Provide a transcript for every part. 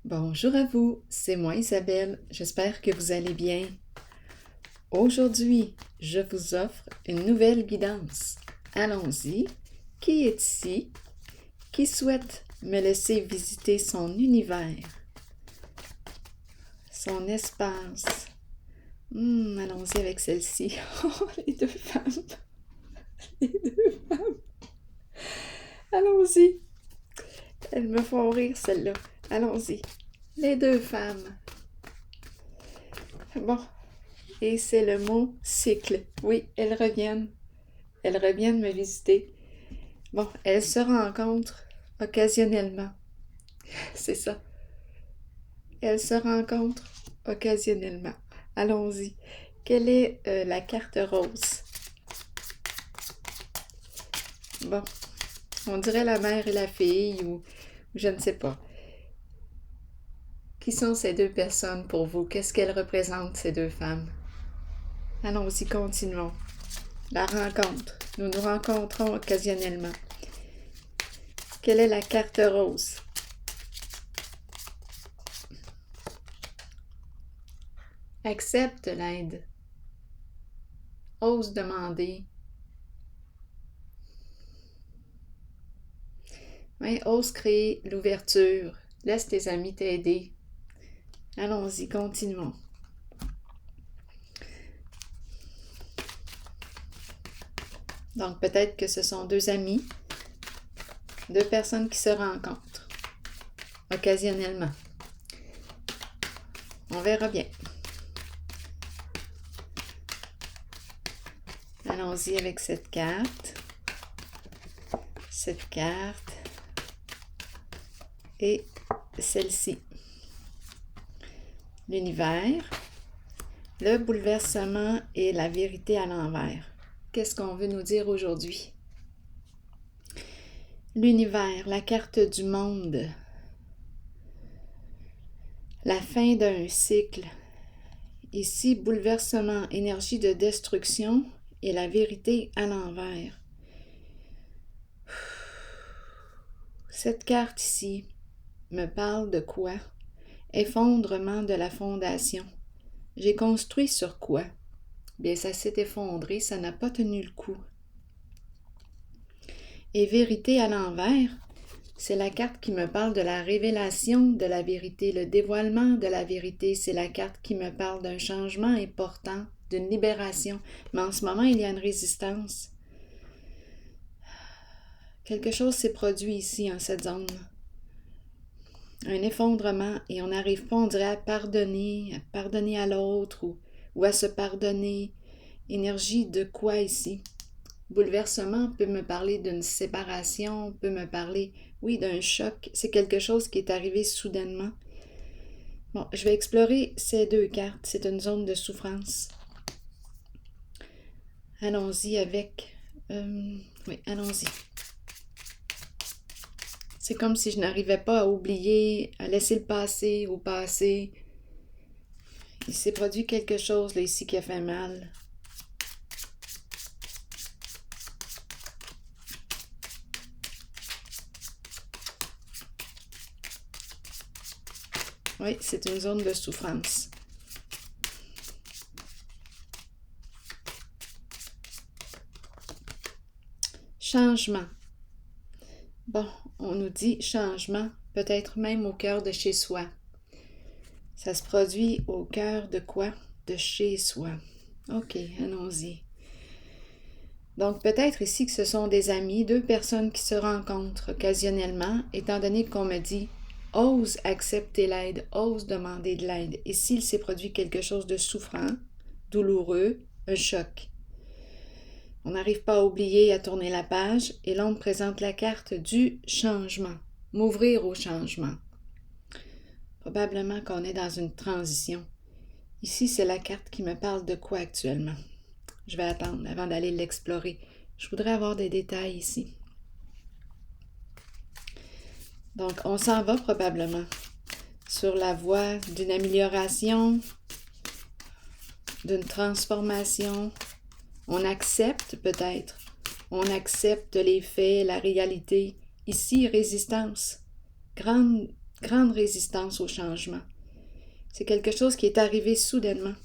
Bonjour à vous, c'est moi Isabelle, j'espère que vous allez bien. Aujourd'hui, je vous offre une nouvelle guidance. Allons-y. Qui est ici? Qui souhaite me laisser visiter son univers, son espace? Allons-y avec celle-ci. Oh, les deux femmes! Les deux femmes! Allons-y! Elles me font rire, celles-là. Allons-y. Les deux femmes. Bon. Et c'est le mot cycle. Oui, elles reviennent. Elles reviennent me visiter. Bon, elles se rencontrent occasionnellement. C'est ça. Elles se rencontrent occasionnellement. Allons-y. Quelle est la carte rose? Bon, on dirait la mère et la fille ou je ne sais pas. Qui sont ces deux personnes pour vous? Qu'est-ce qu'elles représentent, ces deux femmes? Allons-y, continuons. La rencontre. Nous nous rencontrons occasionnellement. Quelle est la carte rose? Accepte l'aide. Ose demander. Oui, ose créer l'ouverture. Laisse tes amis t'aider. Allons-y, continuons. Donc, peut-être que ce sont deux amis, deux personnes qui se rencontrent occasionnellement. On verra bien. Allons-y avec cette carte et celle-ci. L'univers, le bouleversement et la vérité à l'envers. Qu'est-ce qu'on veut nous dire aujourd'hui? L'univers, la carte du monde, la fin d'un cycle. Ici, bouleversement, énergie de destruction et la vérité à l'envers. Cette carte ici me parle de quoi? Effondrement de la fondation. J'ai construit sur quoi? Bien, ça s'est effondré, ça n'a pas tenu le coup. Et vérité à l'envers, c'est la carte qui me parle de la révélation de la vérité, le dévoilement de la vérité. C'est la carte qui me parle d'un changement important, d'une libération. Mais en ce moment, il y a une résistance. Quelque chose s'est produit ici, en cette zone. Un effondrement, et on n'arrive pas, on dirait, à pardonner à l'autre ou à se pardonner. Énergie de quoi ici? Bouleversement peut me parler d'une séparation, peut me parler, oui, d'un choc. C'est quelque chose qui est arrivé soudainement. Bon, je vais explorer ces deux cartes. C'est une zone de souffrance. Allons-y avec... oui, allons-y. C'est comme si je n'arrivais pas à oublier, à laisser le passé au passé. Il s'est produit quelque chose là ici qui a fait mal. Oui, c'est une zone de souffrance. Changement. Bon, on nous dit changement, peut-être même au cœur de chez soi. Ça se produit au cœur de quoi? De chez soi. Ok, allons-y. Donc peut-être ici que ce sont des amis, deux personnes qui se rencontrent occasionnellement, étant donné qu'on me dit « ose accepter l'aide, ose demander de l'aide ». Et s'il s'est produit quelque chose de souffrant, douloureux, un choc. On n'arrive pas à oublier, à tourner la page, et là on me présente la carte du changement, m'ouvrir au changement. Probablement qu'on est dans une transition. Ici, c'est la carte qui me parle de quoi actuellement? Je vais attendre avant d'aller l'explorer. Je voudrais avoir des détails ici. Donc, on s'en va probablement sur la voie d'une amélioration, d'une transformation. On accepte peut-être. On accepte les faits, la réalité. Ici, résistance. Grande grande résistance au changement. C'est quelque chose qui est arrivé soudainement.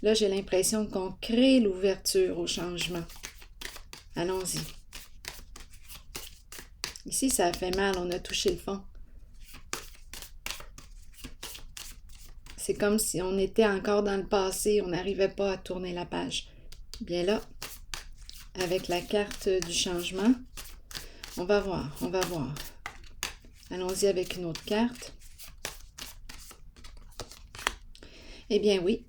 Là, j'ai l'impression qu'on crée l'ouverture au changement. Allons-y. Ici, ça a fait mal, on a touché le fond. C'est comme si on était encore dans le passé, on n'arrivait pas à tourner la page. Bien là, avec la carte du changement, on va voir, on va voir. Allons-y avec une autre carte. Eh bien oui,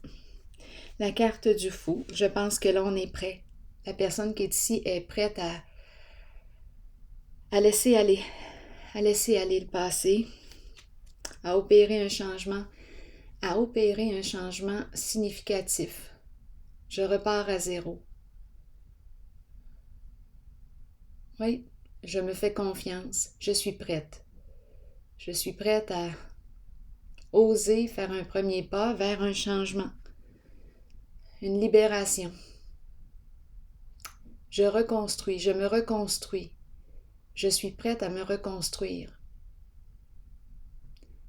la carte du fou, je pense que là on est prêt. La personne qui est ici est prête à laisser aller le passé, à opérer un changement significatif. Je repars à zéro. Oui, je me fais confiance, je suis prête. Je suis prête à oser faire un premier pas vers un changement, une libération. Je reconstruis, je me reconstruis. Je suis prête à me reconstruire,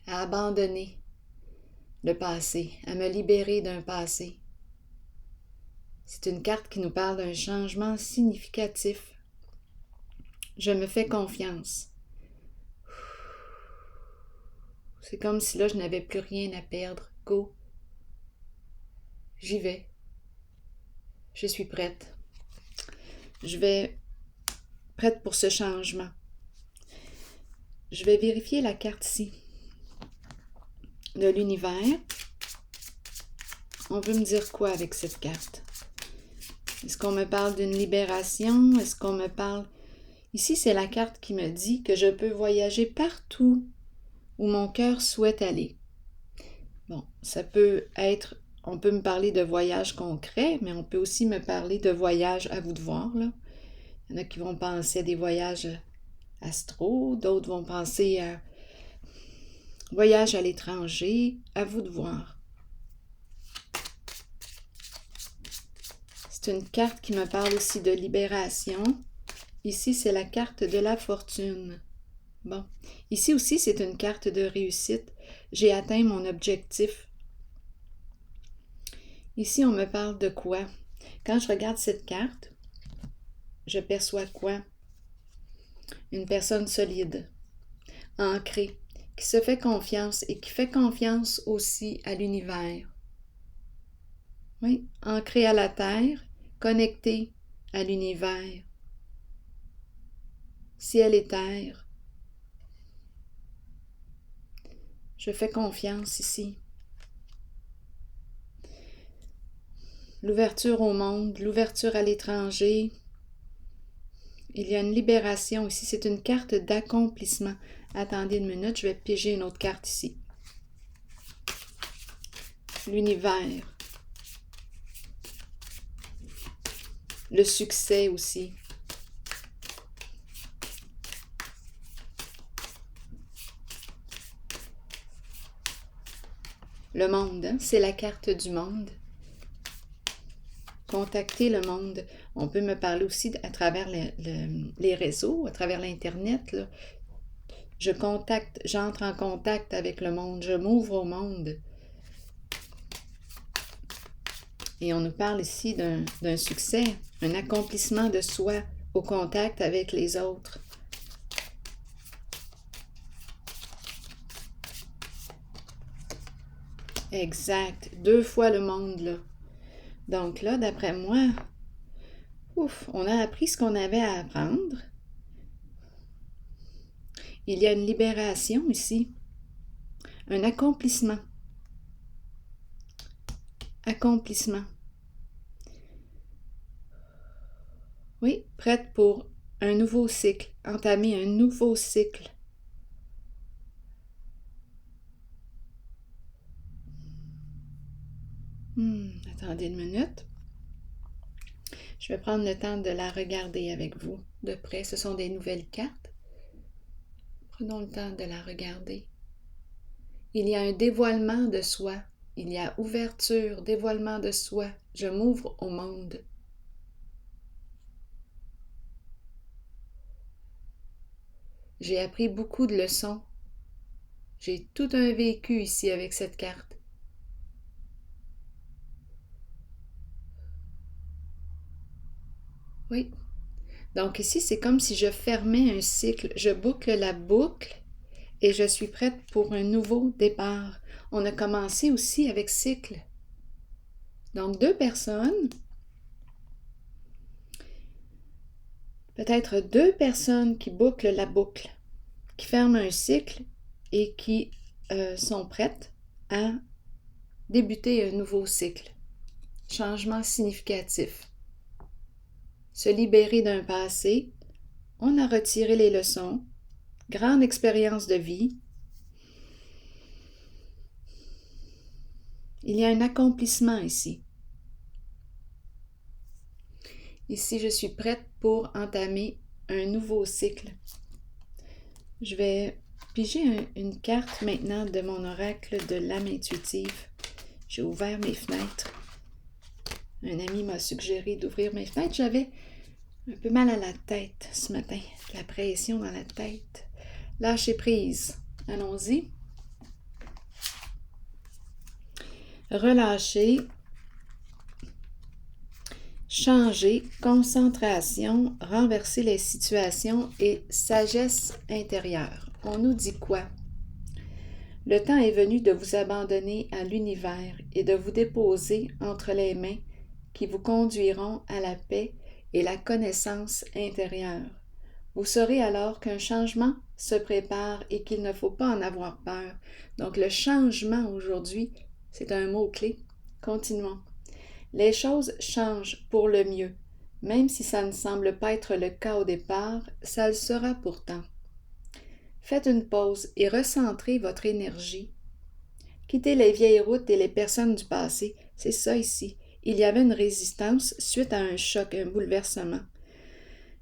à abandonner le passé, à me libérer d'un passé. C'est une carte qui nous parle d'un changement significatif. Je me fais confiance. C'est comme si là, je n'avais plus rien à perdre. Go. J'y vais. Je suis prête. Je vais prête pour ce changement. Je vais vérifier la carte ici de l'univers. On veut me dire quoi avec cette carte? Est-ce qu'on me parle d'une libération? Est-ce qu'on me parle... Ici, c'est la carte qui me dit que je peux voyager partout où mon cœur souhaite aller. Bon, ça peut être... On peut me parler de voyage concret, mais on peut aussi me parler de voyage à vous de voir, là. Il y en a qui vont penser à des voyages astro, d'autres vont penser à voyage à l'étranger, à vous de voir. C'est une carte qui me parle aussi de libération. Ici, c'est la carte de la fortune. Bon, ici aussi, c'est une carte de réussite. J'ai atteint mon objectif. Ici, on me parle de quoi? Quand je regarde cette carte, je perçois quoi? Une personne solide, ancrée, qui se fait confiance et qui fait confiance aussi à l'univers. Oui, ancrée à la terre, connectée à l'univers. Ciel et terre. Je fais confiance ici. L'ouverture au monde, l'ouverture à l'étranger. Il y a une libération ici. C'est une carte d'accomplissement. Attendez une minute, je vais piger une autre carte ici. L'univers. Le succès aussi. Le monde, hein? C'est la carte du monde. Contacter le monde. On peut me parler aussi à travers les réseaux, à travers l'Internet, là. J'entre en contact avec le monde, je m'ouvre au monde. Et on nous parle ici d'un succès, un accomplissement de soi au contact avec les autres. Exact. 2 fois le monde, là. Donc là, d'après moi, on a appris ce qu'on avait à apprendre. Il y a une libération ici. Un accomplissement. Accomplissement. Oui, prête pour un nouveau cycle. Entamer un nouveau cycle. Attendez une minute. Je vais prendre le temps de la regarder avec vous de près. Ce sont des nouvelles cartes. Prenons le temps de la regarder. Il y a un dévoilement de soi. Il y a ouverture, dévoilement de soi. Je m'ouvre au monde. J'ai appris beaucoup de leçons J'ai tout un vécu ici avec cette carte. Oui. Donc ici, c'est comme si je fermais un cycle. Je boucle la boucle et je suis prête pour un nouveau départ. On a commencé aussi avec cycle. Donc, 2 personnes, peut-être 2 personnes qui bouclent la boucle, qui ferment un cycle et qui sont prêtes à débuter un nouveau cycle. Changement significatif. Se libérer d'un passé. On a retiré les leçons. Grande expérience de vie. Il y a un accomplissement ici. Ici, je suis prête pour entamer un nouveau cycle. Je vais piger une carte maintenant de mon oracle de l'âme intuitive. J'ai ouvert mes fenêtres. Un ami m'a suggéré d'ouvrir mes fenêtres. J'avais un peu mal à la tête ce matin. La pression dans la tête. Lâcher prise. Allons-y. Relâcher. Changer, concentration, renverser les situations et sagesse intérieure. On nous dit quoi? Le temps est venu de vous abandonner à l'univers et de vous déposer entre les mains qui vous conduiront à la paix et la connaissance intérieure. Vous saurez alors qu'un changement se prépare et qu'il ne faut pas en avoir peur. Donc le changement aujourd'hui, c'est un mot-clé. Continuons. Les choses changent pour le mieux. Même si ça ne semble pas être le cas au départ, ça le sera pourtant. Faites une pause et recentrez votre énergie. Quittez les vieilles routes et les personnes du passé. C'est ça ici. Il y avait une résistance suite à un choc, un bouleversement.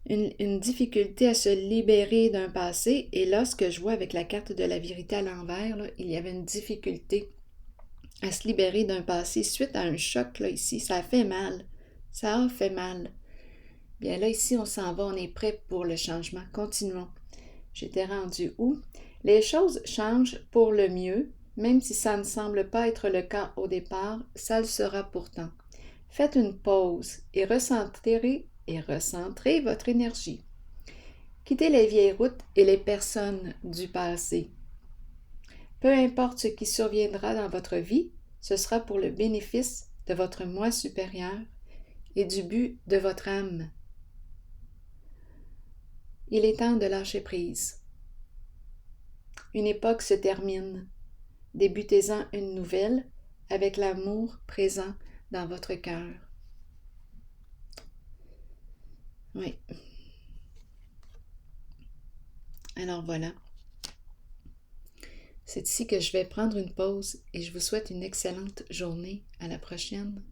Une difficulté à se libérer d'un passé. Et là, ce que je vois avec la carte de la vérité à l'envers, là, il y avait une difficulté à se libérer d'un passé suite à un choc, là, ici. Ça a fait mal. Ça a fait mal. Bien là, ici, on s'en va, on est prêt pour le changement. Continuons. J'étais rendue où? Les choses changent pour le mieux, même si ça ne semble pas être le cas au départ, ça le sera pourtant. Faites une pause et recentrez votre énergie. Quittez les vieilles routes et les personnes du passé. Peu importe ce qui surviendra dans votre vie, ce sera pour le bénéfice de votre moi supérieur et du but de votre âme. Il est temps de lâcher prise. Une époque se termine. Débutez-en une nouvelle avec l'amour présent dans votre cœur. Oui. Alors voilà. C'est ici que je vais prendre une pause et je vous souhaite une excellente journée. À la prochaine.